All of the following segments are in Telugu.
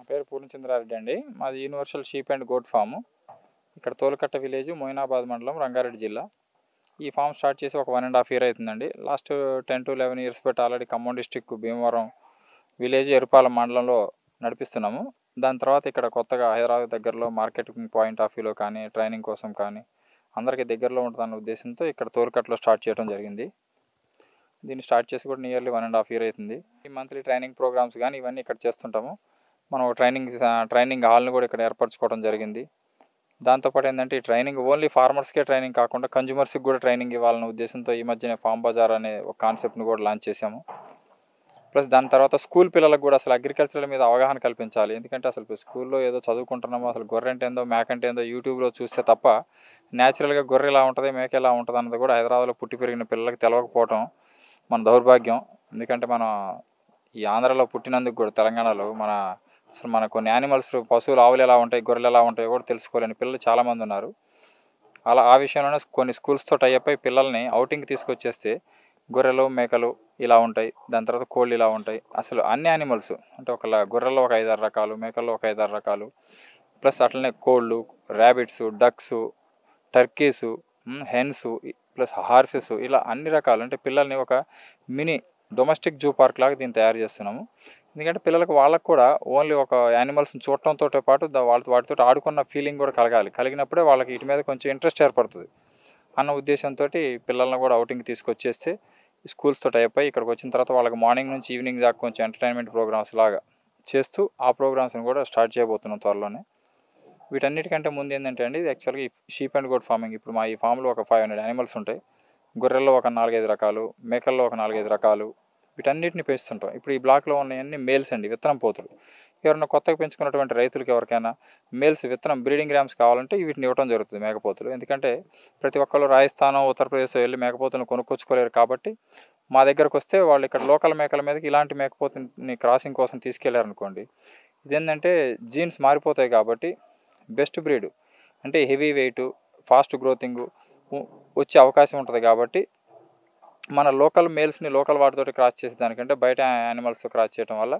పేరు పూర్ణచంద్రారెడ్డి అండి. మాది universal sheep and goat farm. ఇక్కడ తోలుకట్ట విలేజ్, మొయినాబాద్ మండలం, రంగారెడ్డి జిల్లా. ఈ ఫామ్ స్టార్ట్ చేసి ఒక 1.5 year అవుతుందండి. లాస్ట్ 10 to 11 years బట్టి already Khammam district Bhimavaram village Erupalem మండలంలో నడిపిస్తున్నాము. దాని తర్వాత ఇక్కడ కొత్తగా హైదరాబాద్ దగ్గరలో మార్కెటింగ్ పాయింట్ ఆఫ్ వ్యూలో కానీ, ట్రైనింగ్ కోసం కానీ అందరికీ దగ్గరలో ఉంటుందన్న ఉద్దేశంతో ఇక్కడ తోలుకట్టలో స్టార్ట్ చేయడం జరిగింది. దీన్ని స్టార్ట్ చేసి కూడా నియర్లీ 1.5 year అవుతుంది. ఈ మంత్లీ ట్రైనింగ్ ప్రోగ్రామ్స్ కానీ ఇవన్నీ ఇక్కడ చేస్తుంటాము. మనం ట్రైనింగ్ హాల్ని కూడా ఇక్కడ ఏర్పరచుకోవడం జరిగింది. దాంతోపాటు ఏంటంటే ఈ ట్రైనింగ్ ఓన్లీ ఫార్మర్స్కే ట్రైనింగ్ కాకుండా కన్జ్యూమర్స్కి కూడా ట్రైనింగ్ ఇవ్వాలనే ఉద్దేశంతో ఈ మధ్యనే ఫామ్ బజార్ అనే ఒక కాన్సెప్ట్ని కూడా లాంచ్ చేశాము. ప్లస్ దాని తర్వాత స్కూల్ పిల్లలకు కూడా అసలు అగ్రికల్చర్ మీద అవగాహన కల్పించాలి. ఎందుకంటే అసలు స్కూల్లో ఏదో చదువుకుంటున్నామో అసలు గొర్రె అంటే ఏందో, మేక అంటే ఏందో యూట్యూబ్లో చూస్తే తప్ప న్యాచురల్గా గొర్రె ఎలా ఉంటుంది, మేక ఎలా ఉంటుంది అన్నది కూడా హైదరాబాద్లో పుట్టి పెరిగిన పిల్లలకి తెలవకపోవటం మన దౌర్భాగ్యం. ఎందుకంటే మనం ఈ ఆంధ్రాలో పుట్టినందుకు కూడా తెలంగాణలో అసలు మన కొన్ని యానిమల్స్, పశువులు, ఆవులు ఎలా ఉంటాయి, గొర్రెలు ఎలా ఉంటాయో కూడా తెలుసుకోలేని పిల్లలు చాలామంది ఉన్నారు. ఆ విషయంలోనే కొన్ని స్కూల్స్తో టైఅప్ అయి పిల్లల్ని అవుటింగ్కి తీసుకొచ్చేస్తే గొర్రెలు, మేకలు ఇలా ఉంటాయి, దాని తర్వాత కోళ్ళు ఇలా ఉంటాయి, అసలు అన్ని యానిమల్స్ అంటే గొర్రెల్లో ఒక 5-6 రకాలు, మేకల్లో ఒక 5-6 రకాలు, ప్లస్ అట్లనే కోళ్ళు, rabbits, ducks, turkeys, hens, plus horses, ఇలా అన్ని రకాలు అంటే పిల్లల్ని ఒక మినీ డొమెస్టిక్ జూ పార్క్ లాగా దీన్ని తయారు చేస్తున్నాము. ఎందుకంటే వాళ్ళకు కూడా ఓన్లీ ఒక యానిమల్స్ని చూడటంతో పాటు వాటితో ఆడుకున్న ఫీలింగ్ కూడా కలిగినప్పుడే వాళ్ళకి వీటి మీద కొంచెం ఇంట్రెస్ట్ ఏర్పడుతుంది అన్న ఉద్దేశంతో పిల్లల్ని కూడా అవుటింగ్ తీసుకొచ్చేస్తే స్కూల్స్తో టైప్ అయ్యి ఇక్కడికి వచ్చిన తర్వాత వాళ్ళకి మార్నింగ్ నుంచి ఈవినింగ్ దాకా కొంచెం ఎంటర్టైన్మెంట్ ప్రోగ్రామ్స్ లాగా చేస్తూ ఆ ప్రోగ్రామ్స్ని కూడా స్టార్ట్ చేయబోతున్నాం త్వరలోనే. వీటన్నిటికంటే ముందు ఏంటంటే అండి, ఇది యాక్చువల్గా ఈ షీప్ అండ్ గోట్ ఫార్మింగ్. ఇప్పుడు ఈ ఫామ్లో ఒక 500 యానిమల్స్ ఉంటాయి. గొర్రెల్లో ఒక 4-5 రకాలు, మేకల్లో ఒక 4-5 రకాలు, వీటన్నిటిని పెంచుతుంటాం. ఇప్పుడు ఈ బ్లాక్లో ఉన్నవన్నీ మేల్స్ అండి, విత్తనం పోతులు. ఎవరైనా కొత్తగా పెంచుకున్నటువంటి రైతులకి ఎవరికైనా మేల్స్ విత్తనం బ్రీడింగ్ ర్యామ్స్ కావాలంటే వీటిని ఇవ్వడం జరుగుతుంది, మేకపోతులు. ఎందుకంటే ప్రతి ఒక్కళ్ళు రాజస్థాన్, ఉత్తరప్రదేశ్ వెళ్ళి మేకపోతులను కొనుక్కొచ్చుకోలేరు కాబట్టి మా దగ్గరకు వస్తే వాళ్ళు ఇక్కడ లోకల్ మేకల మీదకి ఇలాంటి మేకపోతుని క్రాసింగ్ కోసం తీసుకెళ్లారనుకోండి, ఇదేంటంటే జీన్స్ మారిపోతాయి కాబట్టి బెస్ట్ బ్రీడ్ అంటే హెవీ వెయిట్, ఫాస్ట్ గ్రోతింగ్ వచ్చే అవకాశం ఉంటుంది. కాబట్టి మన లోకల్ మేల్స్ని లోకల్ వాటితో క్రాస్ చేసే దానికంటే బయట యానిమల్స్తో క్రాస్ చేయడం వల్ల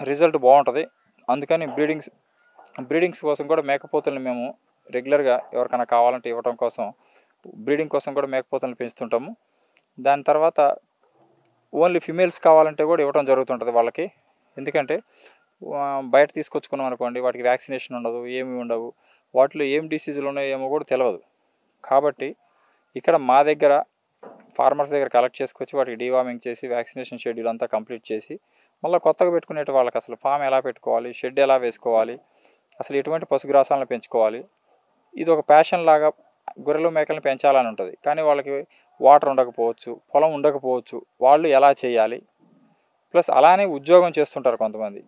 రిజల్ట్ బాగుంటుంది. అందుకని బ్రీడింగ్స్ కోసం కూడా మేకపోతులను మేము రెగ్యులర్గా ఎవరికైనా కావాలంటే ఇవ్వడం కోసం, బ్రీడింగ్ కోసం కూడా మేకపోతులను పెంచుతుంటాము. దాని తర్వాత ఓన్లీ ఫిమేల్స్ కావాలంటే కూడా ఇవ్వడం జరుగుతుంటుంది వాళ్ళకి. ఎందుకంటే బయట తీసుకొచ్చుకున్నాం అనుకోండి, వాటికి వ్యాక్సినేషన్ ఉండదు, ఏమి ఉండవు, వాటిలో ఏం డిసీజులు ఉన్నాయో ఏమో కూడా తెలియదు. కాబట్టి ఇక్కడ మా దగ్గర ఫార్మర్స్ దగ్గర కలెక్ట్ చేసుకొచ్చి వాటికి డీవార్మింగ్ చేసి వ్యాక్సినేషన్ షెడ్యూల్ అంతా కంప్లీట్ చేసి మళ్ళీ కొత్తగా పెట్టుకునే వాళ్ళకి అసలు ఫామ్ ఎలా పెట్టుకోవాలి, షెడ్ ఎలా వేసుకోవాలి, అసలు ఎటువంటి పశుగ్రాసాలను పెంచుకోవాలి, ఇది ఒక ప్యాషన్ లాగా గొర్రెలు, మేకలను పెంచాలని ఉంటుంది. కానీ వాళ్ళకి వాటర్ ఉండకపోవచ్చు, పొలం ఉండకపోవచ్చు, వాళ్ళు ఎలా చేయాలి, ప్లస్ అలానే ఉద్యోగం చేస్తుంటారు కొంతమంది.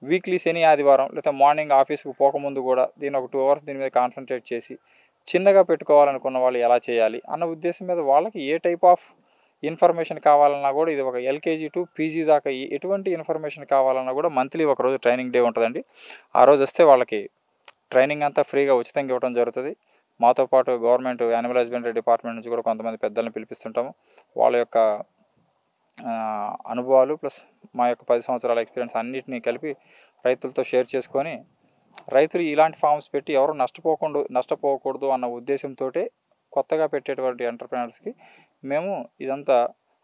వీక్లీ శని, ఆదివారం లేదా మార్నింగ్ ఆఫీస్కి పోకముందు కూడా దీని ఒక 2 hours దీని మీద కాన్సన్ట్రేట్ చేసి చిన్నగా పెట్టుకోవాలనుకున్న వాళ్ళు ఎలా చేయాలి అన్న ఉద్దేశం మీద వాళ్ళకి ఏ టైప్ ఆఫ్ ఇన్ఫర్మేషన్ కావాలన్నా కూడా ఇది ఒక ఎల్కేజీ టు పీజీ దాకా ఎటువంటి ఇన్ఫర్మేషన్ కావాలన్నా కూడా మంత్లీ ఒకరోజు ట్రైనింగ్ డే ఉంటుందండి. ఆ రోజు వస్తే వాళ్ళకి ట్రైనింగ్ అంతా ఫ్రీగా ఉచితంగా ఇవ్వడం జరుగుతుంది. మాతో పాటు గవర్నమెంట్ యానిమల్ హస్బెండరీ డిపార్ట్మెంట్ నుంచి కూడా కొంతమంది పెద్దలను పిలిపిస్తుంటాము. వాళ్ళ యొక్క అనుభవాలు ప్లస్ మా యొక్క 10 సంవత్సరాల ఎక్స్పీరియన్స్ అన్నిటినీ కలిపి రైతులతో షేర్ చేసుకొని రైతులు ఇలాంటి ఫార్మ్స్ పెట్టి ఎవరు నష్టపోకూడదు అన్న ఉద్దేశంతో కొత్తగా పెట్టేటువంటి ఎంటర్ప్రెనర్స్కి మేము ఇదంతా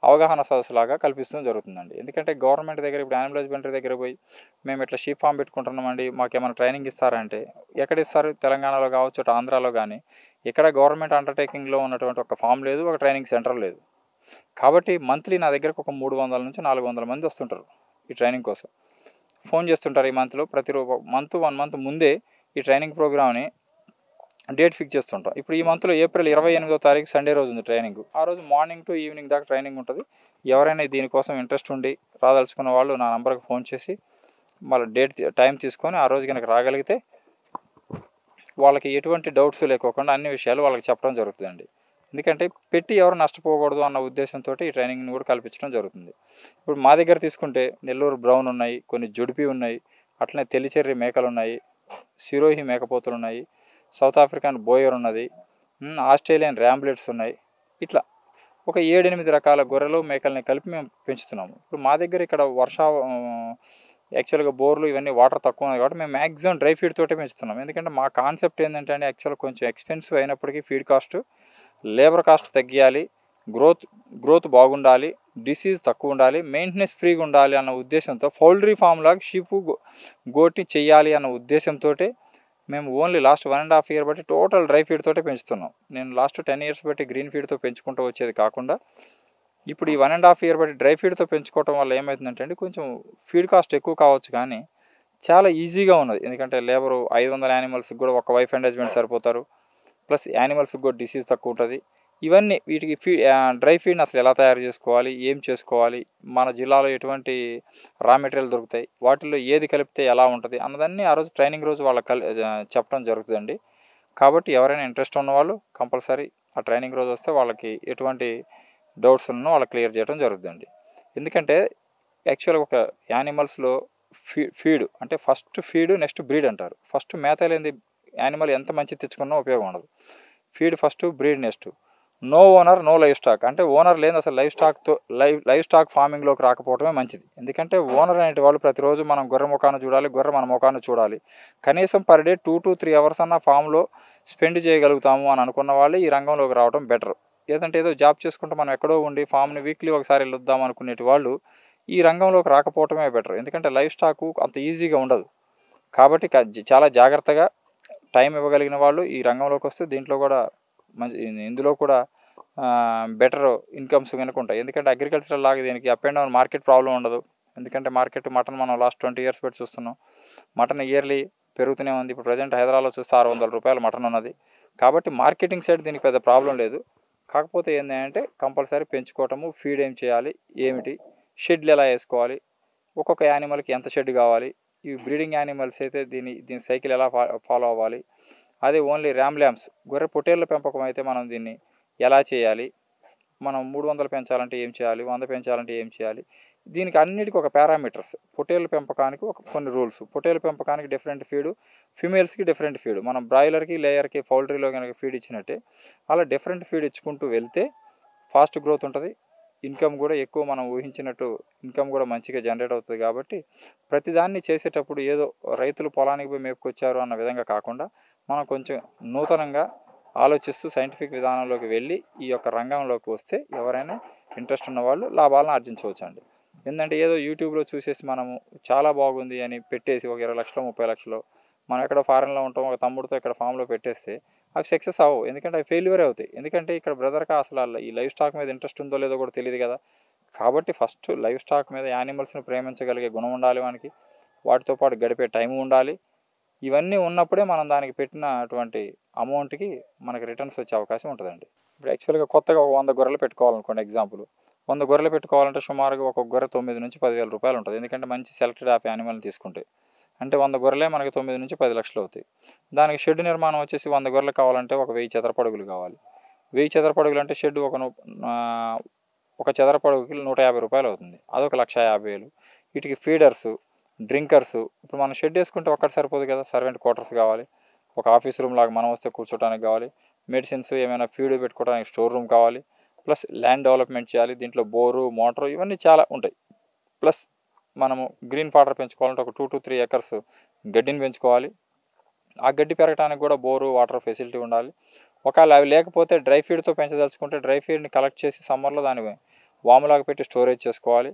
అవగాహన సదస్సులాగా కల్పిస్తూ జరుగుతుందండి. ఎందుకంటే గవర్నమెంట్ దగ్గర ఇప్పుడు యానిమల్ హస్బెండరీ దగ్గర పోయి మేము ఇట్లా షీప్ ఫామ్ పెట్టుకుంటున్నామండి, మాకేమైనా ట్రైనింగ్ ఇస్తారంటే ఎక్కడ ఇస్తారు? తెలంగాణలో కావచ్చు, అటు ఆంధ్రాలో కానీ ఇక్కడ గవర్నమెంట్ అండర్టేకింగ్లో ఉన్నటువంటి ఒక ఫామ్ లేదు, ఒక ట్రైనింగ్ సెంటర్ లేదు. కాబట్టి మంత్లీ నా దగ్గరకు ఒక 300 నుంచి 400 మంది వస్తుంటారు ఈ ట్రైనింగ్ కోసం. ఫోన్ చేస్తుంటారు. ఈ మంత్లో వన్ మంత్ ముందే ఈ ట్రైనింగ్ ప్రోగ్రామ్ని డేట్ ఫిక్స్ చేస్తుంటాం. ఇప్పుడు ఈ మంత్లో April 28వ తారీఖు సండే రోజు ఉంది ట్రైనింగ్. ఆ రోజు మార్నింగ్ టు ఈవినింగ్ దాకా ట్రైనింగ్ ఉంటుంది. ఎవరైనా దీనికోసం ఇంట్రెస్ట్ ఉండి రాదలుచుకున్న వాళ్ళు నా నంబర్కి ఫోన్ చేసి మళ్ళీ టైం తీసుకొని ఆ రోజు కనుక రాగలిగితే వాళ్ళకి ఎటువంటి డౌట్స్ లేకోకుండా అన్ని విషయాలు వాళ్ళకి చెప్పడం జరుగుతుందండి. ఎందుకంటే పెట్టి ఎవరు నష్టపోకూడదు అన్న ఉద్దేశంతో ఈ ట్రైనింగ్ని కూడా కల్పించడం జరుగుతుంది. ఇప్పుడు మా దగ్గర తీసుకుంటే నెల్లూరు బ్రౌన్ ఉన్నాయి, కొన్ని జుడిపి ఉన్నాయి, అట్లనే తెల్లిచెర్రి మేకలు ఉన్నాయి, సిరోహి మేకపోతులు ఉన్నాయి, సౌత్ ఆఫ్రికన్ బోయర్ ఉన్నది, ఆస్ట్రేలియన్ ర్యాంబ్లెట్స్ ఉన్నాయి. ఇట్లా ఒక 7-8 రకాల గొర్రెలు, మేకల్ని కలిపి మేము పెంచుతున్నాము. ఇప్పుడు మా దగ్గర ఇక్కడ యాక్చువల్గా బోర్లు ఇవన్నీ వాటర్ తక్కువ ఉన్నాయి కాబట్టి మేము మ్యాక్సిమం డ్రై ఫీడ్ తోటే పెంచుతున్నాం. ఎందుకంటే మా కాన్సెప్ట్ ఏంటంటే అండి, యాక్చువల్గా కొంచెం ఎక్స్పెన్సివ్ అయినప్పటికీ ఫీడ్ కాస్ట్, లేబర్ కాస్ట్ తగ్గియాలి, గ్రోత్ బాగుండాలి, డిసీజ్ తక్కువ ఉండాలి, మెయింటెనెన్స్ ఫ్రీగా ఉండాలి అన్న ఉద్దేశంతో పౌల్ట్రీ ఫామ్ లాగా షీపు గోటి చెయ్యాలి అన్న ఉద్దేశంతో మేము ఓన్లీ లాస్ట్ 1.5 year బట్టి టోటల్ డ్రై ఫీడ్ తోటే పెంచుతున్నాం. నేను లాస్ట్ 10 years బట్టి గ్రీన్ ఫీడ్తో పెంచుకుంటూ వచ్చేది కాకుండా ఇప్పుడు ఈ 1.5 year బట్టి డ్రై ఫీడ్తో పెంచుకోవడం వల్ల ఏమవుతుందంటే అండి, కొంచెం ఫీడ్ కాస్ట్ ఎక్కువ కావచ్చు కానీ చాలా ఈజీగా ఉన్నది. ఎందుకంటే లేబరు 500 యానిమల్స్కి కూడా ఒక వైఫ్ అండ్ హస్బెండ్ సరిపోతారు, ప్లస్ యానిమల్స్కి కూడా డిసీజ్ తక్కువ ఉంటుంది. ఇవన్నీ వీటికి డ్రై ఫీడ్ని అసలు ఎలా తయారు చేసుకోవాలి, ఏం చేసుకోవాలి, మన జిల్లాలో ఎటువంటి రా మెటీరియల్ దొరుకుతాయి, వాటిల్లో ఏది కలిపితే ఎలా ఉంటుంది అన్నదాన్ని ఆ రోజు ట్రైనింగ్ రోజు వాళ్ళకి చెప్పడం జరుగుతుందండి. కాబట్టి ఎవరైనా ఇంట్రెస్ట్ ఉన్నవాళ్ళు కంపల్సరీ ఆ ట్రైనింగ్ రోజు వస్తే వాళ్ళకి ఎటువంటి డౌట్స్ ఉన్నో వాళ్ళకి క్లియర్ చేయడం జరుగుతుందండి. ఎందుకంటే యాక్చువల్గా ఒక యానిమల్స్లో ఫీడ్ అంటే ఫస్ట్ ఫీడ్ నెక్స్ట్ బ్రీడ్ అంటారు. ఫస్ట్ మేత లేని యానిమల్ ఎంత మంచి తెచ్చుకున్నా ఉపయోగం ఉండదు. Feed first, breed next. No owner no livestock, అంటే ఓనర్ లేని అసలు లైవ్ స్టాక్ ఫార్మింగ్లోకి రాకపోవడమే మంచిది. ఎందుకంటే ఓనర్ అనేటి వాళ్ళు ప్రతిరోజు మనం గొర్రె ముఖాన్ని చూడాలి, గొర్రె మన ముఖాన్ని చూడాలి. కనీసం పర్ డే 2 to 3 hours అన్న ఫామ్లో స్పెండ్ చేయగలుగుతాము అని అనుకున్న వాళ్ళు ఈ రంగంలోకి రావడం బెటర్. ఏదంటే ఏదో జాబ్ చేసుకుంటే మనం ఎక్కడో ఉండి ఫామ్ని వీక్లీ ఒకసారి వెళ్ళొద్దాం అనుకునేటి వాళ్ళు ఈ రంగంలోకి రాకపోవడమే బెటర్. ఎందుకంటే లైవ్ స్టాకు అంత ఈజీగా ఉండదు. కాబట్టి చాలా జాగ్రత్తగా టైం ఇవ్వగలిగిన వాళ్ళు ఈ రంగంలోకి వస్తే దీంట్లో కూడా ఇందులో కూడా బెటర్ ఇన్కమ్స్ కనుక ఉంటాయి. ఎందుకంటే అగ్రికల్చరల్ లాగా దీనికి up and down market problem ఉండదు. ఎందుకంటే మటన్ మనం లాస్ట్ 20 years పెట్టి చూస్తున్నాం. మటన్ ఇయర్లీ పెరుగుతూనే ఉంది. ఇప్పుడు ప్రజెంట్ హైదరాబాద్లో చూస్తే 600 రూపాయలు మటన్ ఉన్నది. కాబట్టి మార్కెటింగ్ సైడ్ దీనికి పెద్ద ప్రాబ్లం లేదు. కాకపోతే ఏంటంటే కంపల్సరీ పెంచుకోవటము, ఫీడ్ ఏం చేయాలి, ఏమిటి, షెడ్లు ఎలా వేసుకోవాలి, ఒక్కొక్క యానిమల్కి ఎంత షెడ్ కావాలి, ఈ బ్రీడింగ్ యానిమల్స్ అయితే దీని సైకిల్ ఎలా ఫాలో అవ్వాలి, అదే ఓన్లీ ల్యాంబ్స్ గొర్రె పొట్టేళ్ల పెంపకం అయితే మనం దీన్ని ఎలా చేయాలి, మనం 300 పెంచాలంటే ఏం చేయాలి, 100 పెంచాలంటే ఏం చేయాలి, దీనికి అన్నిటికీ ఒక పారామీటర్స్. పొట్టేళ్ళ పెంపకానికి కొన్ని రూల్స్, పొట్టేళ్ళ పెంపకానికి డిఫరెంట్ ఫీడు, ఫిమేల్స్కి డిఫరెంట్ ఫీడు. మనం బ్రాయిలర్కి, లేయర్కి, పౌల్ట్రీలో కనుక ఫీడ్ ఇచ్చినట్టే అలా డిఫరెంట్ ఫీడ్ ఇచ్చుకుంటూ వెళ్తే ఫాస్ట్ గ్రోత్ ఉంటుంది, ఇన్కమ్ కూడా ఎక్కువ మనం ఊహించినట్టు ఇన్కమ్ కూడా మంచిగా జనరేట్ అవుతుంది. కాబట్టి ప్రతిదాన్ని చేసేటప్పుడు ఏదో రైతులు పొలానికి పోయి మేపుకొచ్చారు అన్న విధంగా కాకుండా మనం కొంచెం నూతనంగా ఆలోచిస్తూ సైంటిఫిక్ విధానంలోకి వెళ్ళి ఈ యొక్క రంగంలోకి వస్తే ఎవరైనా ఇంట్రెస్ట్ ఉన్నవాళ్ళు లాభాలను ఆర్జించవచ్చు అండి. ఏంటంటే ఏదో యూట్యూబ్లో చూసేసి మనము చాలా బాగుంది అని పెట్టేసి ఒక 20 లక్షలు 30 లక్షలు మనం ఎక్కడ ఫారెన్లో ఉంటాం, ఒక తమ్ముడితో ఇక్కడ ఫామ్లో పెట్టేస్తే అవి సక్సెస్ అవ్వవు. ఎందుకంటే అవి ఫెయిల్యూర్ అవుతాయి. ఎందుకంటే ఇక్కడ బ్రదర్కి అసలు ఈ లైవ్ స్టాక్ మీద ఇంట్రెస్ట్ ఉందో లేదో కూడా తెలియదు కదా. కాబట్టి ఫస్ట్ లైవ్ స్టాక్ మీద యానిమల్స్ని ప్రేమించగలిగే గుణం ఉండాలి మనకి, వాటితో పాటు గడిపే టైం ఉండాలి. ఇవన్నీ ఉన్నప్పుడే మనం దానికి పెట్టిన అటువంటి అమౌంట్కి మనకి రిటర్న్స్ వచ్చే అవకాశం ఉంటుందండి. ఇప్పుడు యాక్చువల్గా కొత్తగా ఒక 100 గొర్రెలు పెట్టుకోవాలనుకోండి, ఎగ్జాంపుల్ 100 గొర్రెలు పెట్టుకోవాలంటే సుమారుగా ఒక గొర్రె 9 నుంచి 10,000 రూపాయలు ఉంటుంది. ఎందుకంటే మంచి సెలెక్టెడ్ ఆఫ్ యానిమల్ని తీసుకుంటే అంటే 100 గొర్రెలే మనకి 9 నుంచి 10 లక్షలు అవుతాయి. దానికి షెడ్ నిర్మాణం వచ్చేసి 100 గొర్రెలు కావాలంటే ఒక 1000 చదరపు అడుగులు కావాలి. 1000 చదరపు అడుగులు అంటే షెడ్ ఒక చదరపు అడుగుకి 150 రూపాయలు అవుతుంది. అదొక 1,50,000. వీటికి ఫీడర్సు, డ్రింకర్సు, ఇప్పుడు మనం షెడ్ వేసుకుంటే ఒక్కటి సరిపోదు కదా, సర్వెంట్ క్వార్టర్స్ కావాలి, ఒక ఆఫీస్ రూమ్ లాగా మనం వస్తే కూర్చోడానికి కావాలి, మెడిసిన్స్ ఏమైనా ఫీడ్ పెట్టుకోవడానికి స్టోర్ రూమ్ కావాలి, ప్లస్ ల్యాండ్ డెవలప్మెంట్ చేయాలి, దీంట్లో బోరు, మోటారు ఇవన్నీ చాలా ఉంటాయి. ప్లస్ మనము గ్రీన్ ఫాడర్ పెంచుకోవాలంటే ఒక 2 to 3 acres గడ్డిని పెంచుకోవాలి. ఆ గడ్డి పెరగడానికి కూడా బోరు, వాటర్ ఫెసిలిటీ ఉండాలి. ఒకవేళ అవి లేకపోతే డ్రై ఫీడ్తో పెంచదలుచుకుంటే డ్రై ఫీడ్ని కలెక్ట్ చేసి సమ్మర్లో దాన్ని వాములాగా పెట్టి స్టోరేజ్ చేసుకోవాలి.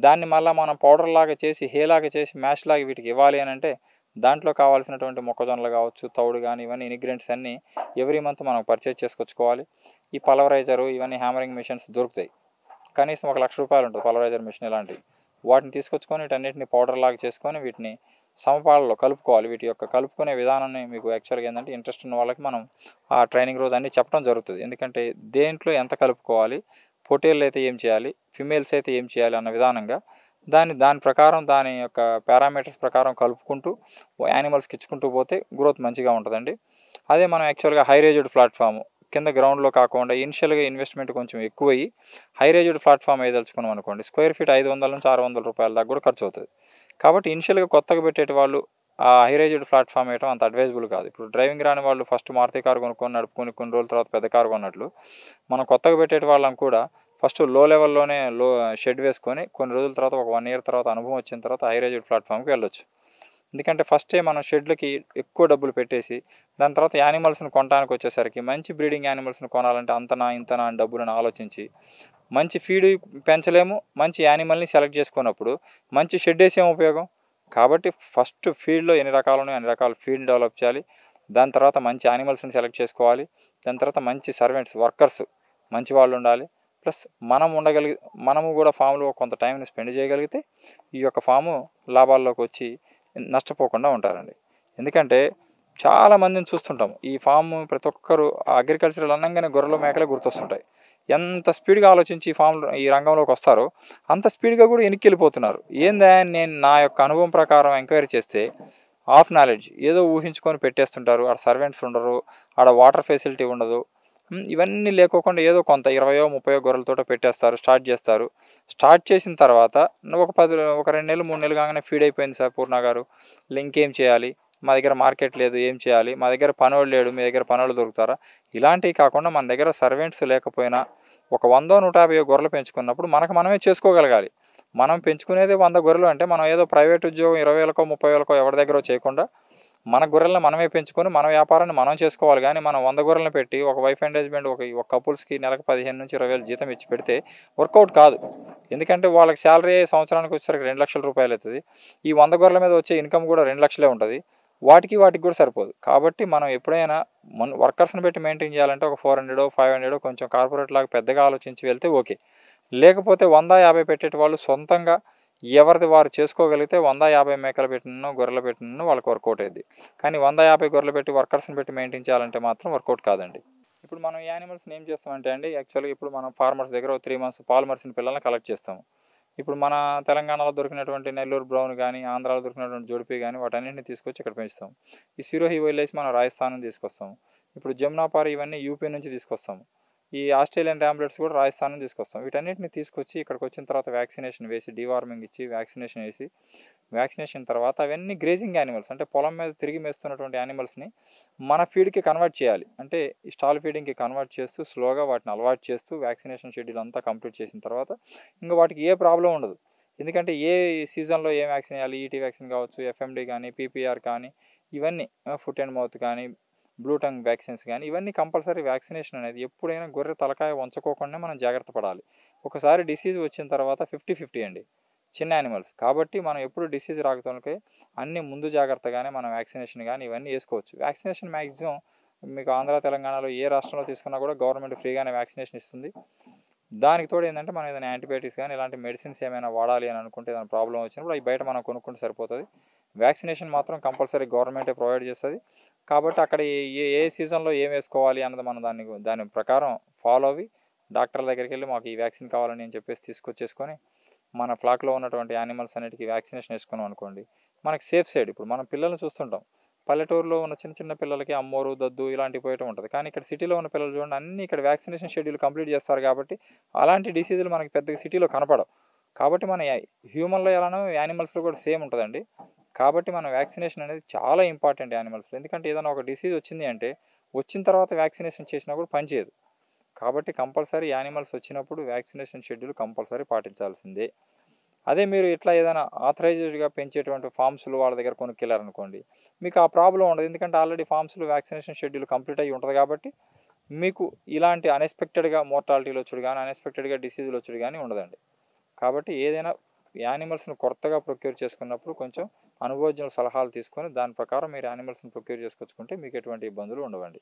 దాన్ని మళ్ళీ మనం పౌడర్ లాగా చేసి, హేలాగా చేసి, మ్యాష్ లాగా వీటికి ఇవ్వాలి అని అంటే దాంట్లో కావాల్సినటువంటి మొక్కజొన్నలు కావచ్చు, తౌడు కానీ ఇవన్నీ ఇంగ్రీడియంట్స్ అన్నీ ఎవ్రీ మంత్ మనం పర్చేజ్ చేసుకొచ్చుకోవాలి. ఈ పల్వరైజరు ఇవన్నీ హ్యామరింగ్ మిషన్స్ దొరుకుతాయి. కనీసం 1 లక్ష రూపాయలు ఉంటుంది పల్వరైజర్ మిషన్ ఇలాంటివి. వాటిని తీసుకొచ్చుకొని వీటన్నిటిని పౌడర్ లాగా చేసుకొని వీటిని సమపాలలో కలుపుకోవాలి. వీటి యొక్క కలుపుకునే విధానాన్ని మీకు యాక్చువల్గా ఏంటంటే ఇంట్రెస్ట్ ఉన్న వాళ్ళకి మనం ఆ ట్రైనింగ్ రోజు అన్నీ చెప్పడం జరుగుతుంది. ఎందుకంటే దేంట్లో ఎంత కలుపుకోవాలి, పొట్టేళ్ళు అయితే ఏం చేయాలి, ఫిమేల్స్ అయితే ఏం చేయాలి అన్న విధానంగా దాని ప్రకారం దాని యొక్క పారామీటర్స్ ప్రకారం కలుపుకుంటూ యానిమల్స్కి ఇచ్చుకుంటూ పోతే గ్రోత్ మంచిగా ఉంటుందండి. అదే మనం యాక్చువల్గా హై రేజ్డ్ ప్లాట్ఫామ్ కింద గ్రౌండ్లో కాకుండా ఇనిషియల్గా ఇన్వెస్ట్మెంట్ కొంచెం ఎక్కువయ్యి హై రేజ్డ్ ప్లాట్ఫామ్ వేయదలుచుకున్నాం అనుకోండి, స్క్వేర్ ఫీట్ 500 నుంచి 600 రూపాయల దాకా కూడా ఖర్చు అవుతుంది. కాబట్టి ఇనిషియల్గా కొత్తగా పెట్టేటి వాళ్ళు ఆ హై రేజ్డ్ ప్లాట్ఫామ్ వేయడం అంత అడ్వైజబుల్ కాదు. ఇప్పుడు డ్రైవింగ్ రాని వాళ్ళు ఫస్ట్ మారుతి కారు కొనుక్కొని నడుపుకొని కొన్ని రోజుల తర్వాత పెద్ద కారు కొన్నట్లు మనం కొత్తగా పెట్టేటి వాళ్ళం కూడా ఫస్ట్ లో లెవెల్లోనే షెడ్ వేసుకొని కొన్ని రోజుల తర్వాత ఒక 1 ఇయర్ తర్వాత అనుభవం వచ్చిన తర్వాత హై రేటెడ్ ప్లాట్ఫామ్కి వెళ్ళొచ్చు. ఎందుకంటే ఫస్టే మనం షెడ్లకి ఎక్కువ డబ్బులు పెట్టేసి దాని తర్వాత యానిమల్స్ని కొనడానికి వచ్చేసరికి మంచి బ్రీడింగ్ యానిమల్స్ని కొనాలంటే అంతనా ఇంతనా అని డబ్బులను ఆలోచించి మంచి ఫీడ్ పెంచలేము, మంచి యానిమల్ని సెలెక్ట్ చేసుకున్నప్పుడు మంచి షెడ్ వేసేం ఉపయోగం. కాబట్టి ఫస్ట్ ఫీల్డ్లో ఎన్ని రకాలు ఉన్నాయో అన్ని రకాల ఫీల్డ్ డెవలప్ చేయాలి. దాని తర్వాత మంచి యానిమల్స్ని సెలెక్ట్ చేసుకోవాలి. దాని తర్వాత మంచి సర్వెంట్స్ వర్కర్స్ మంచి వాళ్ళు ఉండాలి. ప్లస్ మనము కూడా ఫామ్లో కొంత టైంని స్పెండ్ చేయగలిగితే ఈ యొక్క ఫాము లాభాల్లోకి వచ్చి నష్టపోకుండా ఉంటారండి. ఎందుకంటే చాలామందిని చూస్తుంటాం ఈ ఫామ్ ప్రతి ఒక్కరు అగ్రికల్చరల్ అనగానే గొర్రెలు మేకలే గుర్తొస్తుంటాయి. ఎంత స్పీడ్గా ఆలోచించి ఈ రంగంలోకి వస్తారో అంత స్పీడ్గా కూడా వెనక్కి వెళ్ళిపోతున్నారు. ఏందా నేను నా యొక్క అనుభవం ప్రకారం ఎంక్వైరీ చేస్తే ఆఫ్ నాలెడ్జ్ ఏదో ఊహించుకొని పెట్టేస్తుంటారు. ఆడ సర్వెంట్స్ ఉండరు, ఆడ వాటర్ ఫెసిలిటీ ఉండదు. ఇవన్నీ లేకోకుండా ఏదో కొంత 20-30 గొర్రెలతో పెట్టేస్తారు, స్టార్ట్ చేస్తారు. స్టార్ట్ చేసిన తర్వాత ఒక 2 నెలలు 3 నెలలు కాగానే ఫీడ్ అయిపోయింది సార్ పూర్ణ గారు, ఇంకేం చేయాలి, మా దగ్గర మార్కెట్ లేదు, ఏం చేయాలి, మా దగ్గర పనోళ్ళు లేడు, మీ దగ్గర పనోళ్ళు దొరుకుతారా, ఇలాంటివి కాకుండా మన దగ్గర సర్వెంట్స్ లేకపోయినా ఒక 100-150 గొర్రెలు పెంచుకున్నప్పుడు మనమే చేసుకోగలగాలి. మనం పెంచుకునేది 100 గొర్రెలు అంటే మనం ఏదో ప్రైవేట్ ఉద్యోగం 20,000కో 30,000కో ఎవరి దగ్గర చేయకుండా మన గొర్రెలను మనమే పెంచుకొని మన వ్యాపారాన్ని మనం చేసుకోవాలి. కానీ మనం 100 గొర్రెలను పెట్టి ఒక వైఫ్ అండ్ హస్బెండ్ ఒక కపుల్స్కి నెలకు 15,000-20,000 జీతం ఇచ్చి పెడితే వర్కౌట్ కాదు. ఎందుకంటే వాళ్ళకి శాలరీ సంవత్సరానికి వచ్చేసరికి 2 లక్షల రూపాయలు అవుతుంది. ఈ 100 గొర్రెల మీద వచ్చే ఇన్కమ్ కూడా 2 లక్షలే ఉంటుంది. వాటికి కూడా సరిపోదు. కాబట్టి మనం ఎప్పుడైనా వర్కర్స్ని పెట్టి మెయింటైన్ చేయాలంటే ఒక 400-500 కొంచెం కార్పొరేట్ లాగా పెద్దగా ఆలోచించి వెళ్తే ఓకే. లేకపోతే 100-50 పెట్టేటి వాళ్ళు సొంతంగా ఎవరిది వారు చేసుకోగలిగితే 100-50 మేకలు పెట్టినో గొర్రెలు పెట్టినో వాళ్ళకి వర్కౌట్ అయ్యింది. కానీ 100-50 గొర్రెలు పెట్టి వర్కర్స్ని పెట్టి మెయింటైన్ చేయాలంటే మాత్రం వర్కౌట్ కాదండి. ఇప్పుడు మనం యానిమల్స్ని ఏం చేస్తామంటే అండి, యాక్చువల్గా ఇప్పుడు మనం ఫార్మర్స్ దగ్గర 3 మంత్స్ పాలు మరిసిన పిల్లల్ని కలెక్ట్ చేస్తాము. ఇప్పుడు మన తెలంగాణలో దొరికినటువంటి నెల్లూరు బ్రౌన్ కానీ, ఆంధ్రాలో దొరికినటువంటి జోడిపి కానీ వాటన్నింటిని తీసుకొచ్చి ఇక్కడ పెంచుతాం. ఈ సిరోహి వదిలేసి మనం రాజస్థాన్ తీసుకొస్తాము. ఇప్పుడు జమునాపారి ఇవన్నీ యూపీ నుంచి తీసుకొస్తాము. ఈ ఆస్ట్రేలియన్ టాబ్లెట్స్ కూడా రాజస్థాన్ నుంచి తీసుకొస్తాం. వీటన్నిటిని తీసుకొచ్చి ఇక్కడికి వచ్చిన తర్వాత వ్యాక్సినేషన్ వేసి డివార్మింగ్ ఇచ్చి వ్యాక్సినేషన్ తర్వాత అవన్నీ గ్రేజింగ్ యానిమల్స్ అంటే పొలం మీద తిరిగి మేస్తున్నటువంటి యానిమల్స్ని మన ఫీడ్కి కన్వర్ట్ చేయాలి. అంటే ఈ స్టాల్ ఫీడింగ్కి కన్వర్ట్ చేస్తూ స్లోగా వాటిని అలవాటు చేస్తూ వ్యాక్సినేషన్ షెడ్యూల్ అంతా కంప్లీట్ చేసిన తర్వాత ఇంకా వాటికి ఏ ప్రాబ్లం ఉండదు. ఎందుకంటే ఏ సీజన్లో ఏ వ్యాక్సిన్ వేయాలి, ఈటీ వ్యాక్సిన్ కావచ్చు, ఎఫ్ఎండి కానీ, పీపీఆర్ కానీ, ఇవన్నీ ఫుట్ అండ్ మౌత్ కానీ, బ్లూ టంగ్ వ్యాక్సిన్స్ కానీ ఇవన్నీ కంపల్సరీ వ్యాక్సినేషన్ అనేది ఎప్పుడైనా గొర్రె తలకాయ వంచుకోకుండా మనం జాగ్రత్త పడాలి. ఒకసారి డిసీజ్ వచ్చిన తర్వాత 50-50 అండి చిన్న యానిమల్స్. కాబట్టి మనం ఎప్పుడు డిసీజ్ రాకతోనకే అన్ని ముందు జాగ్రత్తగానే మనం వ్యాక్సినేషన్ కానీ ఇవన్నీ వేసుకోవచ్చు. వ్యాక్సినేషన్ మ్యాక్సిమం మీకు ఆంధ్ర తెలంగాణలో ఏ రాష్ట్రంలో తీసుకున్నా కూడా గవర్నమెంట్ ఫ్రీగానే వ్యాక్సినేషన్ ఇస్తుంది. దానికి తోడు ఏంటంటే మనం ఏదైనా యాంటీబయాటిక్స్ కానీ ఇలాంటి మెడిసిన్స్ ఏమైనా వాడాలి అని అనుకుంటే ఏదైనా ప్రాబ్లం వచ్చినప్పుడు అవి బయట మనం కొనుక్కుంటే సరిపోతుంది. వ్యాక్సినేషన్ మాత్రం కంపల్సరీ గవర్నమెంటే ప్రొవైడ్ చేస్తుంది. కాబట్టి అక్కడ ఏ సీజన్లో ఏం వేసుకోవాలి అన్నది మనం దాని ప్రకారం ఫాలో అవి డాక్టర్ల దగ్గరికి వెళ్ళి మాకు ఈ వ్యాక్సిన్ కావాలని అని చెప్పేసి తీసుకొచ్చేసుకొని మన ఫ్లాక్లో ఉన్నటువంటి యానిమల్స్ అన్నిటికీ వ్యాక్సినేషన్ వేసుకున్నాం అనుకోండి మనకి సేఫ్ సైడ్. ఇప్పుడు మనం పిల్లల్ని చూస్తుంటాం, పల్లెటూరులో ఉన్న చిన్న పిల్లలకి అమ్మోరు దద్దు ఇలాంటివి పోయటం ఉంటుంది. కానీ ఇక్కడ సిటీలో ఉన్న పిల్లలు చూడండి అన్నీ ఇక్కడ వ్యాక్సినేషన్ షెడ్యూల్ కంప్లీట్ చేస్తారు. కాబట్టి అలాంటి డిసీజులు మనకి పెద్దగా సిటీలో కనపడవు. కాబట్టి మన హ్యూమన్లో ఎలానో యానిమల్స్లో కూడా సేమ్ ఉంటుందండి. కాబట్టి మన వ్యాక్సినేషన్ అనేది చాలా ఇంపార్టెంట్ యానిమల్స్లో. ఎందుకంటే ఏదైనా ఒక డిసీజ్ వచ్చింది అంటే వచ్చిన తర్వాత వ్యాక్సినేషన్ చేసినా కూడా పనిచేయదు. కాబట్టి కంపల్సరీ యానిమల్స్ వచ్చినప్పుడు వ్యాక్సినేషన్ షెడ్యూల్ కంపల్సరీ పాటించాల్సిందే. అదే మీరు ఇట్లా ఏదైనా ఆథరైజ్డ్గా పెంచేటువంటి ఫామ్స్లో వాళ్ళ దగ్గర కొనుక్కెళ్ళారనుకోండి మీకు ఆ ప్రాబ్లం ఉండదు. ఎందుకంటే ఆల్రెడీ ఫామ్స్లో వ్యాక్సినేషన్ షెడ్యూల్ కంప్లీట్ అయ్యి ఉంటుంది. కాబట్టి మీకు ఇలాంటి అన్ఎక్స్పెక్టెడ్గా మోర్టాలిటీలు వచ్చుడు కానీ అన్ఎక్స్పెక్టెడ్గా డిసీజులు వచ్చుడు కానీ ఉండదండి. కాబట్టి ఏదైనా యానిమల్స్ను కొత్తగా ప్రొక్యూర్ చేసుకున్నప్పుడు కొంచెం అనుభవజ్ఞుల సలహాలు తీసుకొని దాని ప్రకారం మీరు యానిమల్స్ని ప్రొక్యూర్ చేసుకొచ్చుకుంటే మీకు ఎటువంటి ఇబ్బందులు ఉండవండి.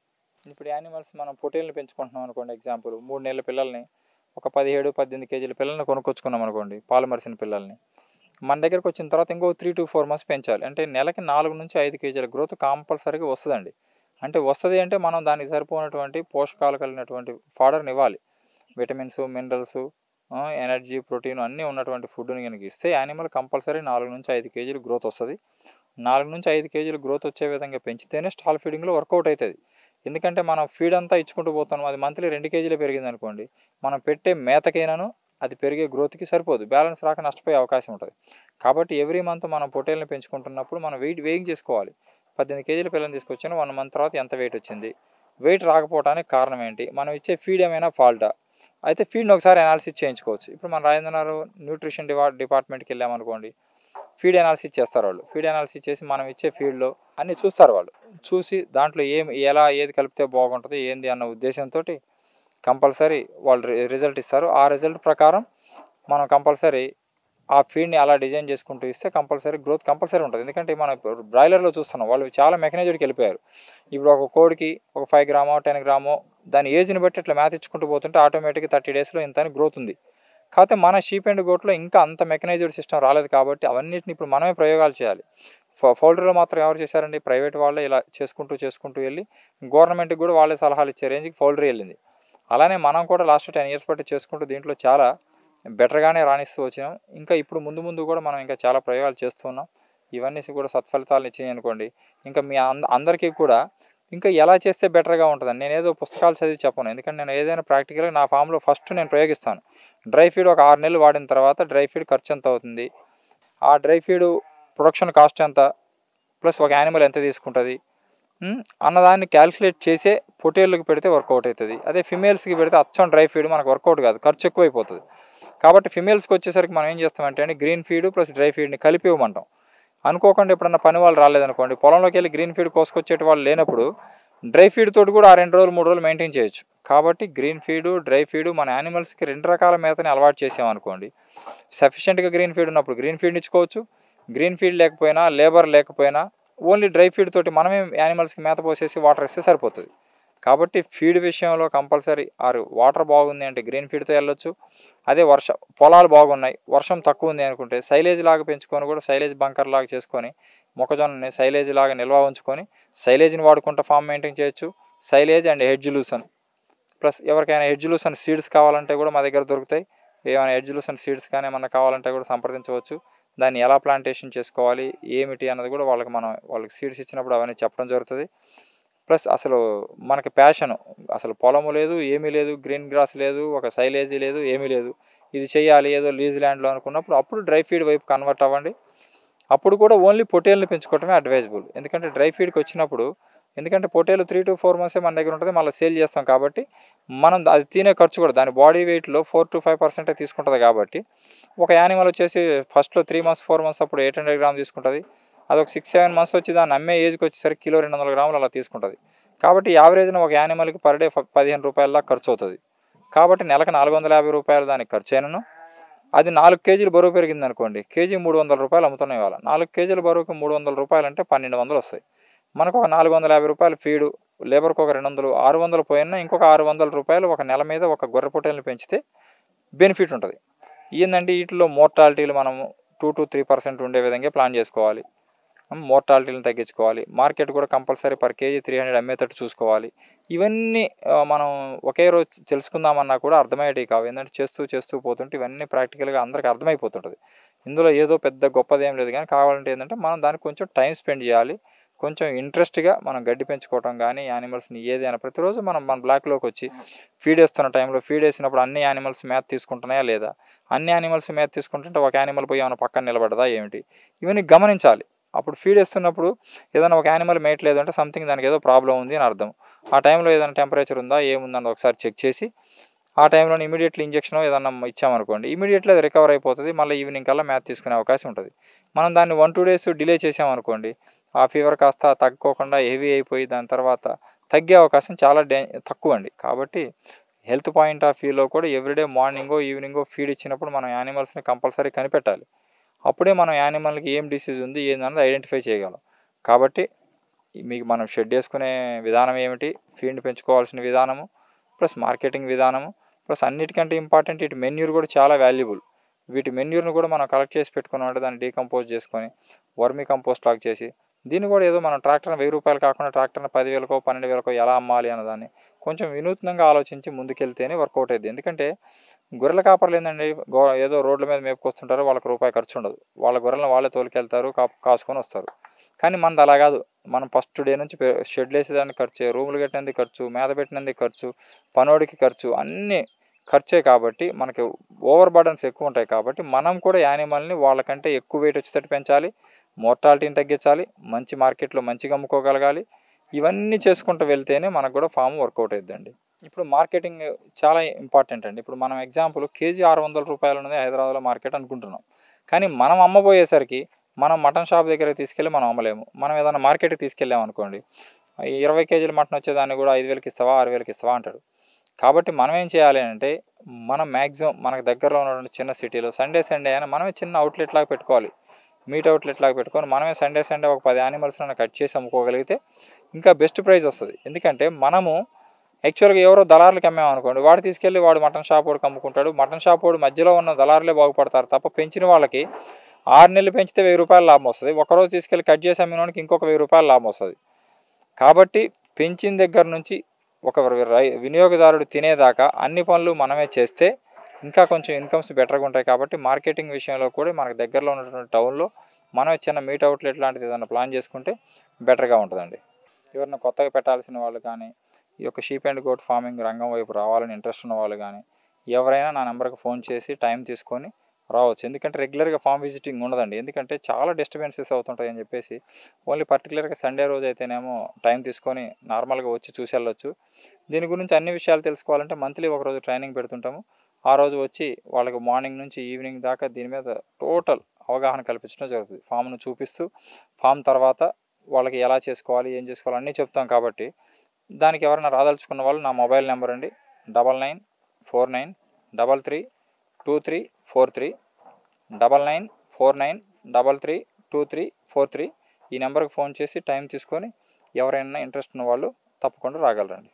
ఇప్పుడు యానిమల్స్ మనం పొటేల్ని పెంచుకుంటున్నాం అనుకోండి, ఎగ్జాంపుల్ 3 నెలల పిల్లల్ని ఒక 17-18 కేజీల పిల్లల్ని కొనుక్కొచ్చుకున్నాం అనుకోండి, పాలు మరిసిన పిల్లల్ని మన దగ్గరకు వచ్చిన తర్వాత ఇంకో 3-4 మంత్స్ పెంచాలి. అంటే నెలకి 4-5 కేజీల గ్రోత్ కంపల్సరీగా వస్తుందండి. అంటే వస్తుంది అంటే మనం దానికి సరిపోయినటువంటి పోషకాలు కలిగినటువంటి ఫాడర్ని ఇవ్వాలి. విటమిన్స్, మినరల్స్, ఎనర్జీ, ప్రోటీన్ అన్నీ ఉన్నటువంటి ఫుడ్ని కనుక ఇస్తే యానిమల్ కంపల్సరీ 4-5 కేజీలు గ్రోత్ వస్తుంది. 4-5 కేజీలు గ్రోత్ వచ్చే విధంగా పెంచితేనే స్టాల్ ఫీడింగ్లో వర్కౌట్ అవుతుంది. ఎందుకంటే మనం ఫీడ్ అంతా ఇచ్చుకుంటూ పోతాం, అది మంత్లీ 2 కేజీలు పెరిగింది అనుకోండి, మనం పెట్టే మేతకైనాను అది పెరిగే గ్రోత్కి సరిపోదు, బ్యాలెన్స్ రాక నష్టపోయే అవకాశం ఉంటుంది. కాబట్టి ఎవ్రీ మంత్ మనం పొటేల్ని పెంచుకుంటున్నప్పుడు మనం వెయిట్ చేసుకోవాలి. 18 కేజీల పిల్లల్ని తీసుకొచ్చాను, 1 మంత్ తర్వాత ఎంత వెయిట్ వచ్చింది, వెయిట్ రాకపోవడానికి కారణం ఏంటి, మనం ఇచ్చే ఫీడ్ ఏమైనా ఫాల్టా, అయితే ఫీడ్ని ఒకసారి అనాలిసిస్ చేయించుకోవచ్చు. ఇప్పుడు మన రాజేంద్రనగర్ న్యూట్రిషన్ డిపార్ట్మెంట్కి వెళ్ళామనుకోండి, ఫీడ్ అనాలిసిస్ చేస్తారు వాళ్ళు. ఫీడ్ అనాలిసిస్ చేసి మనం ఇచ్చే ఫీడ్లో అన్నీ చూస్తారు వాళ్ళు. చూసి దాంట్లో ఏది కలిపితే బాగుంటుంది ఏంది అన్న ఉద్దేశంతో కంపల్సరీ వాళ్ళు రిజల్ట్ ఇస్తారు. ఆ రిజల్ట్ ప్రకారం మనం కంపల్సరీ ఆ ఫీడ్ని అలా డిజైన్ చేసుకుంటూ ఇస్తే కంపల్సరీ గ్రోత్ కంపల్సరీ ఉంటుంది. ఎందుకంటే మనం బ్రాయిలర్లో చూస్తున్నాం, వాళ్ళు చాలా మెకనైజ్డ్కి వెళ్ళిపోయారు. ఇప్పుడు ఒక కోడికి ఒక 5 గ్రామో 10 గ్రామో దాని ఏజ్ని బట్టి ఇట్లా మేత ఇచ్చుకుంటూ పోతుంటే ఆటోమేటిక్గా 30 డేస్లో ఇంత అని గ్రోత్ ఉంది. కాకపోతే మన షీప్ అండ్ గోట్లో ఇంకా అంత మెకనైజ్డ్ సిస్టమ్ రాలేదు కాబట్టి అవన్నిటిని ఇప్పుడు మనమే ప్రయోగాలు చేయాలి. పౌల్ట్రీలో మాత్రం ఎవరు చేశారండి? ప్రైవేట్ వాళ్ళే ఇలా చేసుకుంటూ వెళ్ళి గవర్నమెంట్కి కూడా వాళ్ళే సలహాలు ఇచ్చే రేంజ్కి పౌల్ట్రీ వెళ్ళింది. అలానే మనం కూడా లాస్ట్ 10 ఇయర్స్ బట్టి చేసుకుంటూ దీంట్లో చాలా బెటర్గానే రాణిస్తూ వచ్చినాం. ఇంకా ఇప్పుడు ముందు కూడా మనం ఇంకా చాలా ప్రయోగాలు చేస్తున్నాం. ఇవన్నీ కూడా సత్ఫలితాలను ఇచ్చినాయి అనుకోండి. ఇంకా మీ అందరికీ కూడా ఇంకా ఎలా చేస్తే బెటర్గా ఉంటుందని నేనేదో పుస్తకాలు చదివి చెప్పను. ఎందుకంటే నేను ఏదైనా ప్రాక్టికల్గా నా ఫామ్లో ఫస్ట్ నేను ప్రయోగిస్తాను. డ్రై ఫీడ్ ఒక 6 నెలలు వాడిన తర్వాత డ్రై ఫీడ్ ఖర్చు ఎంత అవుతుంది, ఆ డ్రై ఫీడ్ ప్రొడక్షన్ కాస్ట్ ఎంత, ప్లస్ ఒక యానిమల్ ఎంత తీసుకుంటుంది అన్నదాన్ని క్యాల్కులేట్ చేసే పొటేళ్ళకి పెడితే వర్కౌట్ అవుతుంది. అదే ఫిమేల్స్కి పెడితే అచ్చం డ్రై ఫీడ్ మనకు వర్కౌట్ కాదు, ఖర్చు ఎక్కువైపోతుంది. కాబట్టి ఫిమేల్స్కి వచ్చేసరికి మనం ఏం చేస్తామంటే గ్రీన్ ఫీడ్ ప్లస్ డ్రై ఫీడ్ని కలిపి ఇవ్వమంటాం. అనుకోకుండా ఎప్పుడన్నా పని వాళ్ళు రాలేదనుకోండి, పొలంలోకి వెళ్ళి గ్రీన్ ఫీడ్ కోసుకొచ్చేటి వాళ్ళు లేనప్పుడు డ్రై ఫీడ్ తోటి కూడా 2 రోజులు 3 రోజులు మెయింటైన్ చేయొచ్చు. కాబట్టి గ్రీన్ ఫీడు డ్రై ఫీడు మన యానిమల్స్కి 2 రకాల మేతని అలవాటు చేసామనుకోండి, సఫిషియెంట్గా గ్రీన్ ఫీడ్ ఉన్నప్పుడు గ్రీన్ ఫీడ్ని ఇచ్చుకోవచ్చు. గ్రీన్ ఫీడ్ లేకపోయినా లేబర్ లేకపోయినా ఓన్లీ డ్రై ఫీడ్ తోటి మనమే యానిమల్స్కి మేత పోసేసి వాటర్ ఇస్తే సరిపోతుంది. కాబట్టి ఫీడ్ విషయంలో కంపల్సరీ వాటర్ బాగుంది అంటే గ్రీన్ ఫీడ్తో వెళ్ళొచ్చు. అదే పొలాలు బాగున్నాయి, వర్షం తక్కువ ఉంది అనుకుంటే సైలేజ్ లాగా పెంచుకొని కూడా సైలేజ్ బంకర్ లాగా చేసుకొని మొక్కజొన్నని సైలేజ్ లాగా నిల్వ ఉంచుకొని సైలేజ్ని వాడుకుంటూ ఫామ్ మెయింటైన్ చేయొచ్చు. Silage and hedge lucerne plus ఎవరికైనా హెడ్జ్ లూసన్ సీడ్స్ కావాలంటే కూడా మా దగ్గర దొరుకుతాయి. ఏమైనా హెడ్జ్ లూసన్ సీడ్స్ కానీ ఏమన్నా కావాలంటే కూడా సంప్రదించవచ్చు. దాన్ని ఎలా ప్లాంటేషన్ చేసుకోవాలి ఏమిటి అన్నది కూడా వాళ్ళకి సీడ్స్ ఇచ్చినప్పుడు అవన్నీ చెప్పడం జరుగుతుంది. ప్లస్ అసలు మనకి ప్యాషన్, అసలు పొలము లేదు, ఏమీ లేదు, గ్రీన్ గ్రాస్ లేదు, ఒక సైలేజీ లేదు, ఏమీ లేదు, ఇది చేయాలి ఏదో లీజ్ ల్యాండ్లో అనుకున్నప్పుడు అప్పుడు డ్రై ఫీడ్ వైపు కన్వర్ట్ అవ్వండి. అప్పుడు కూడా ఓన్లీ పొటేల్ని పెంచుకోవటమే అడ్వైజబుల్. ఎందుకంటే డ్రై ఫీడ్కి వచ్చినప్పుడు పొటేలు 3 to 4 months మన దగ్గర ఉంటుంది, మళ్ళీ సేల్ చేస్తాం కాబట్టి మనం అది తినే ఖర్చు కూడా దాని బాడీ వెయిట్లో 4 to 5% తీసుకుంటుంది. కాబట్టి ఒక యానిమల్ వచ్చేసి ఫస్ట్లో 3 months 4 months అప్పుడు 800 grams తీసుకుంటుంది. అదొక 6-7 months వచ్చి దాన్ని అమ్మే ఏజ్కి వచ్చేసరికి కిలో 200 grams అలా తీసుకుంటుంది. కాబట్టి యావరేజ్న ఒక యానిమల్కి పర్ డే 15 రూపాయల దాకా ఖర్చు అవుతుంది. కాబట్టి నెలకు 450 రూపాయలు దానికి ఖర్చు అయినను అది 4 kgs బరువు పెరిగింది అనుకోండి, కేజీ 300 రూపాయలు అమ్ముతున్నాయి. వాళ్ళ 4 kgs బరువుకి 300 రూపాయలు అంటే 1200 వస్తాయి. మనకు ఒక 450 రూపాయలు ఫీడు, లేబర్కి ఒక 200, 600 పోయినా ఇంకొక 600 రూపాయలు ఒక నెల మీద ఒక గొర్రె పొట్టేల్ని పెంచితే బెనిఫిట్ ఉంటుంది. ఏంటంటే వీటిలో మోర్టాలిటీలు మనము 2 to 3% ఉండే విధంగా ప్లాన్ చేసుకోవాలి. మోర్టాలిటీలను తగ్గించుకోవాలి. మార్కెట్ కూడా కంపల్సరీ పర్ కేజీ 300 అమ్మేటట్టు చూసుకోవాలి. ఇవన్నీ మనం ఒకే రోజు తెలుసుకుందామన్నా కూడా అర్థమయ్యేటివి కావు. ఏంటంటే చేస్తూ పోతుంటే ఇవన్నీ ప్రాక్టికల్గా అందరికీ అర్థమైపోతుంటుంది. ఇందులో ఏదో పెద్ద గొప్పదేం లేదు, కానీ కావాలంటే ఏంటంటే మనం దానికి కొంచెం టైం స్పెండ్ చేయాలి. కొంచెం ఇంట్రెస్ట్గా మనం గడ్డి పెంచుకోవటం కానీ యానిమల్స్ని ఏదైనా ప్రతిరోజు మన బ్లాక్లోకి వచ్చి ఫీడ్ వేస్తున్న టైంలో ఫీడ్ వేసినప్పుడు అన్ని యానిమల్స్ మేత తీసుకుంటున్నాయా లేదా, అన్ని యానిమల్స్ మేత తీసుకుంటుంటే ఒక యానిమల్ పోయి ఏమైనా పక్కన నిలబడదా ఏమిటి, ఇవన్నీ గమనించాలి. అప్పుడు ఫీడ్ వేస్తున్నప్పుడు ఏదైనా ఒక యానిమల్ మేయట్లేదు అంటే సంథింగ్ దానికి ఏదో ప్రాబ్లం ఉంది అని అర్థం. ఆ టైంలో ఏదైనా టెంపరేచర్ ఉందా ఏముందని ఒకసారి చెక్ చేసి ఆ టైంలో ఇమీడియట్లీ ఇంజెక్షన్ ఏదన్నా ఇచ్చామనుకోండి, ఇమీడియట్లీ అది రికవర్ అయిపోతుంది. మళ్ళీ ఈవినింగ్ కల్లా మ్యాథ్ తీసుకునే అవకాశం ఉంటుంది. మనం దాన్ని 1-2 days డిలే చేసామనుకోండి, ఆ ఫీవర్ కాస్త తగ్గకోకుండా హెవీ అయిపోయి దాని తర్వాత తగ్గే అవకాశం చాలా తక్కువ అండి. కాబట్టి హెల్త్ పాయింట్ ఆఫ్ వ్యూలో కూడా ఎవ్రీడే మార్నింగో ఈవినింగో ఫీడ్ ఇచ్చినప్పుడు మనం యానిమల్స్ని కంపల్సరీ కనిపెట్టాలి. అప్పుడే మనం యానిమల్కి ఏం డిసీజ్ ఉంది ఏందన్నది ఐడెంటిఫై చేయగలం. కాబట్టి మీకు మనం షెడ్ వేసుకునే విధానం ఏమిటి, ఫీడ్ని పెంచుకోవాల్సిన విధానము, ప్లస్ మార్కెటింగ్ విధానము, ప్లస్ అన్నిటికంటే ఇంపార్టెంట్ వీటి మెన్యూర్ కూడా చాలా వాల్యుబుల్. వీటి మెన్యూర్ని కూడా మనం కలెక్ట్ చేసి పెట్టుకున్నామంటే దాన్ని డీకంపోజ్ చేసుకొని వర్మీ కంపోస్ట్ లాగా చేసి దీన్ని కూడా ఏదో మనం ట్రాక్టర్ని 1000 రూపాయలు కాకుండా ట్రాక్టర్ని 10,000కో 12,000కో ఎలా అమ్మాలి అన్నదాన్ని కొంచెం వినూత్నంగా ఆలోచించి ముందుకెళ్తేనే వర్కౌట్ అయ్యింది. ఎందుకంటే గొర్రెల కాపర్లు ఏంటండి, ఏదో రోడ్ల మీద మేపుకొస్తుంటారు, వాళ్ళకి రూపాయి ఖర్చు ఉండదు. వాళ్ళ గొర్రెలను వాళ్ళే తోలుకెళ్తారు, కాసుకొని వస్తారు. కానీ మనది అలా కాదు. మనం ఫస్ట్ డే నుంచి షెడ్లు వేసేదానికి ఖర్చు, రూములు కట్టినందుకు ఖర్చు, మేత పెట్టినందుకు ఖర్చు, పనోడికి ఖర్చు, అన్నీ ఖర్చే. కాబట్టి మనకి ఓవర్ బర్డన్స్ ఎక్కువ ఉంటాయి. కాబట్టి మనం కూడా యానిమల్ని వాళ్ళకంటే ఎక్కువ వెయిట్ వచ్చేటట్టు పెంచాలి, మోర్టాలిటీని తగ్గించాలి, మంచి మార్కెట్లో మంచిగా అమ్ముకోగలగాలి. ఇవన్నీ చేసుకుంటూ వెళ్తేనే మనకు కూడా ఫామ్ వర్కౌట్ అవుతుందండి. ఇప్పుడు మార్కెటింగ్ చాలా ఇంపార్టెంట్ అండి. ఇప్పుడు మనం ఎగ్జాంపుల్ కేజీ 600 రూపాయలు ఉన్నది హైదరాబాద్‌లో మార్కెట్ అనుకుంటున్నాం. కానీ మనం అమ్మబోయేసరికి మనం మటన్ షాప్ దగ్గరికి తీసుకెళ్ళి మనం అమ్మలేము. మనం ఏదైనా మార్కెట్‌కి తీసుకెళ్ళామనుకోండి, 20 కేజీల మటన్ వచ్చేదాన్ని కూడా 5,000కి ఇస్తావా, 6,000కి ఇస్తావా అంటాడు. కాబట్టి మనం ఏం చేయాలి అంటే, మనం మాక్సిమం మనకు దగ్గరలో ఉన్నటువంటి చిన్న సిటీలో సండే అయినా మనమే చిన్న అవుట్‌లెట్ లాగా పెట్టుకోవాలి. మీట్ అవుట్‌లెట్ లాగా పెట్టుకొని మనమే సండే ఒక 10 యానిమల్స్‌నన్నా కట్ చేసి అమ్ముకోగలిగితే ఇంకా బెస్ట్ ప్రైస్ వస్తది. ఎందుకంటే మనము యాక్చువల్‌గా ఎవరో దళారులకి అమ్మామనుకోండి, వాడు తీసుకెళ్ళి వాడు మటన్ షాప్ వాడికి అమ్ముకుంటాడు. మటన్ షాప్ వాడు మధ్యలో ఉన్న దళారులే బాగుపడతారు తప్ప పెంచిన వాళ్ళకి 6 నెలలు పెంచితే రూ. 1000 లాభం వస్తది. ఒకరోజు తీసుకెళ్ళి కట్ చేసి అమ్మినోడికి ఇంకొక రూ. 1000 లాభం వస్తది. కాబట్టి పెంచిన దగ్గర నుంచి ఒక వినియోగదారుడు తినేదాకా అన్ని పనులు మనమే చేస్తే ఇంకా కొంచెం ఇన్కమ్స్ బెటర్‌గా ఉంటాయి. కాబట్టి మార్కెటింగ్ విషయంలో కూడా మనకు దగ్గరలో ఉన్నటువంటి టౌన్‌లో మనమే చిన్న మీట్ అవుట్‌లెట్ లాంటిది ఏదైనా ప్లాన్ చేసుకుంటే బెటర్‌గా ఉంటదండి. ఎవరైనా కొత్తగా పెట్టాల్సిన వాళ్ళు కానీ, ఈ యొక్క షీప్ అండ్ గోట్ ఫార్మింగ్ రంగం వైపు రావాలని ఇంట్రెస్ట్ ఉన్న వాళ్ళు కానీ, ఎవరైనా నా నెంబర్‌కి ఫోన్ చేసి టైం తీసుకొని రావచ్చు. ఎందుకంటే రెగ్యులర్‌గా ఫామ్ విజిటింగ్ ఉండదండి. ఎందుకంటే చాలా డిస్టర్బెన్సెస్ అవుతుంటాయని చెప్పేసి ఓన్లీ పర్టిక్యులర్‌గా సండే రోజు అయితేనేమో టైం తీసుకొని నార్మల్‌గా వచ్చి చూసి వెళ్ళొచ్చు. దీని గురించి అన్ని విషయాలు తెలుసుకోవాలంటే మంత్లీ ఒకరోజు ట్రైనింగ్ పెడుతుంటాము. ఆ రోజు వచ్చి వాళ్ళకి మార్నింగ్ నుంచి ఈవినింగ్ దాకా దీని మీద టోటల్ అవగాహన కల్పించడం జరుగుతుంది. ఫామ్‌ను చూపిస్తూ, ఫామ్ తర్వాత వాళ్ళకి ఎలా చేసుకోవాలి, ఏం చేసుకోవాలి అన్నీ చెప్తాం కాబట్టి, దానికి ఎవరైనా రాదలుచుకున్న వాళ్ళు నా మొబైల్ నెంబర్ అండి 9949332343 9949332343 ఈ నెంబర్కి ఫోన్ చేసి టైం తీసుకొని ఎవరైనా ఇంట్రెస్ట్ ఉన్న వాళ్ళు తప్పకుండా రాగలరండి.